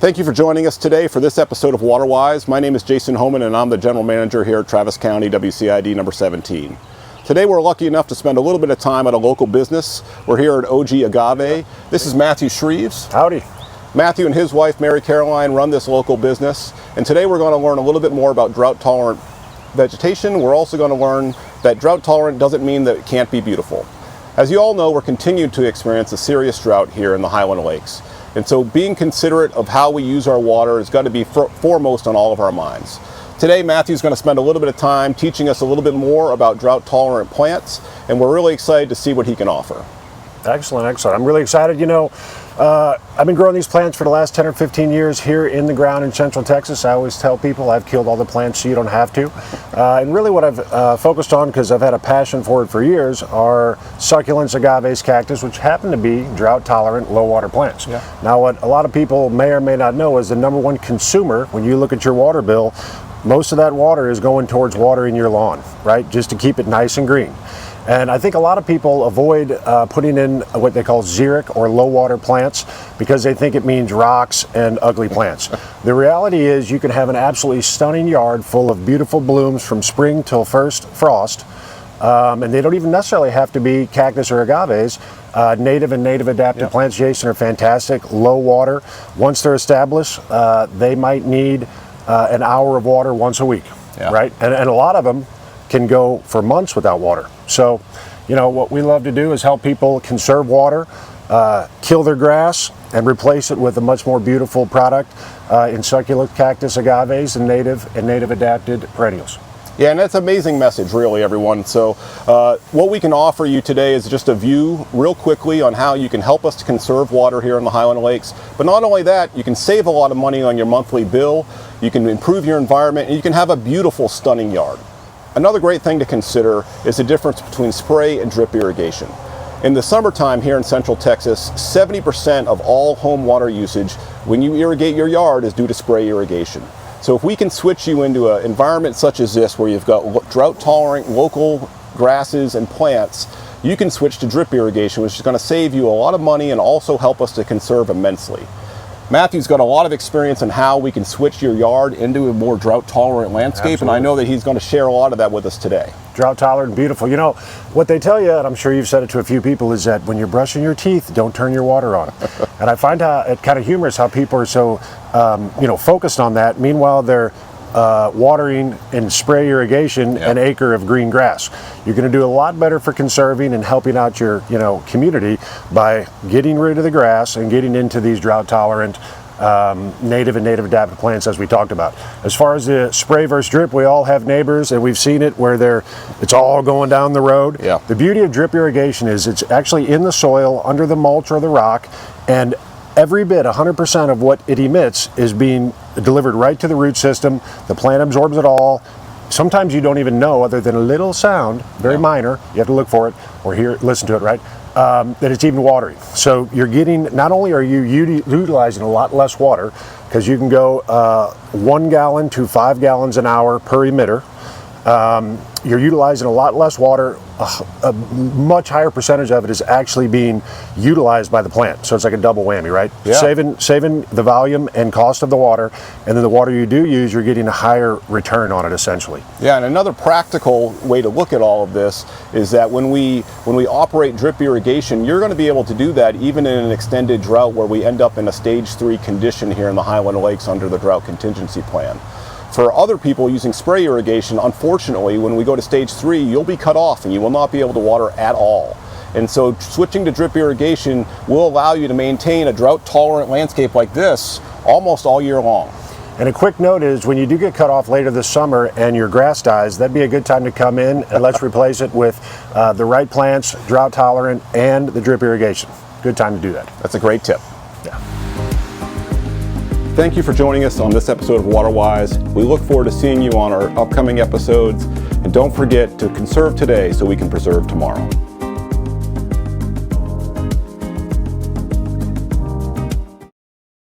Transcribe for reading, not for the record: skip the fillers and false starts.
Thank you for joining us today for this episode of WaterWise. My name is Jason Homan and I'm the General Manager here at Travis County WCID number 17. Today we're lucky enough to spend a little bit of time at a local business. We're here at OG Agave. This is Matthew Shreves. Howdy. Matthew and his wife Mary Caroline run this local business, and today we're going to learn a little bit more about drought-tolerant vegetation. We're also going to learn that drought-tolerant doesn't mean that it can't be beautiful. As you all know, we're continuing to experience a serious drought here in the Highland Lakes. And so being considerate of how we use our water has got to be foremost on all of our minds. Today, Matthew's going to spend a little bit of time teaching us a little bit more about drought-tolerant plants, and we're really excited to see what he can offer. Excellent, excellent. I'm really excited. You know, I've been growing these plants for the last 10 or 15 years here in the ground in Central Texas. I always tell people I've killed all the plants so you don't have to. And really what I've focused on, because I've had a passion for it for years, are succulents, agaves, cactus, which happen to be drought-tolerant, low-water plants. Yeah. Now, what a lot of people may or may not know is the number one consumer, when you look at your water bill, most of that water is going towards watering your lawn, right? Just to keep it nice and green. And I think a lot of people avoid putting in what they call xeric or low water plants because they think it means rocks and ugly plants. The reality is you can have an absolutely stunning yard full of beautiful blooms from spring till first frost. And they don't even necessarily have to be cactus or agaves. Native and native adapted plants, Jason, are fantastic, low water. Once they're established, they might need an hour of water once a week, right? And a lot of them can go for months without water. So, you know, what we love to do is help people conserve water, kill their grass, and replace it with a much more beautiful product in succulent, cactus, agaves, and native adapted perennials. Yeah, and that's an amazing message, really, everyone. So what we can offer you today is just a view real quickly on how you can help us to conserve water here in the Highland Lakes. But not only that, you can save a lot of money on your monthly bill, you can improve your environment, and you can have a beautiful, stunning yard. Another great thing to consider is the difference between spray and drip irrigation. In the summertime here in Central Texas, 70% of all home water usage when you irrigate your yard is due to spray irrigation. So if we can switch you into an environment such as this where you've got drought-tolerant local grasses and plants, you can switch to drip irrigation, which is going to save you a lot of money and also help us to conserve immensely. Matthew's got a lot of experience in how we can switch your yard into a more drought-tolerant landscape, and I know that he's going to share a lot of that with us today. Drought-tolerant and beautiful. You know, what they tell you, and I'm sure you've said it to a few people, is that when you're brushing your teeth, don't turn your water on. And I find it kind of humorous how people are so, focused on that. Meanwhile, they're watering and spray irrigation an acre of green grass. You're going to do a lot better for conserving and helping out your community by getting rid of the grass and getting into these drought tolerant native and native adapted plants as we talked about. As far as the spray versus drip, we all have neighbors and we've seen it where it's all going down the road. Yeah. The beauty of drip irrigation is it's actually in the soil under the mulch or the rock, and every bit, 100% of what it emits is being delivered right to the root system. The plant absorbs it all. Sometimes you don't even know, other than a little sound, very minor, you have to look for it or listen to it, right? That it's even watering. So you're getting, not only are you utilizing a lot less water, because you can go 1 gallon to 5 gallons an hour per emitter. You're utilizing a lot less water. A much higher percentage of it is actually being utilized by the plant. So it's like a double whammy, right? Yeah. Saving the volume and cost of the water, and then the water you do use, you're getting a higher return on it essentially. Yeah, and another practical way to look at all of this is that when we operate drip irrigation, you're going to be able to do that even in an extended drought where we end up in a stage 3 condition here in the Highland Lakes under the drought contingency plan. For other people using spray irrigation, unfortunately, when we go to stage 3, you'll be cut off and you will not be able to water at all. And so switching to drip irrigation will allow you to maintain a drought-tolerant landscape like this almost all year long. And a quick note is when you do get cut off later this summer and your grass dies, that'd be a good time to come in and let's replace it with the right plants, drought-tolerant, and the drip irrigation. Good time to do that. That's a great tip. Yeah. Thank you for joining us on this episode of WaterWise. We look forward to seeing you on our upcoming episodes. And don't forget to conserve today so we can preserve tomorrow.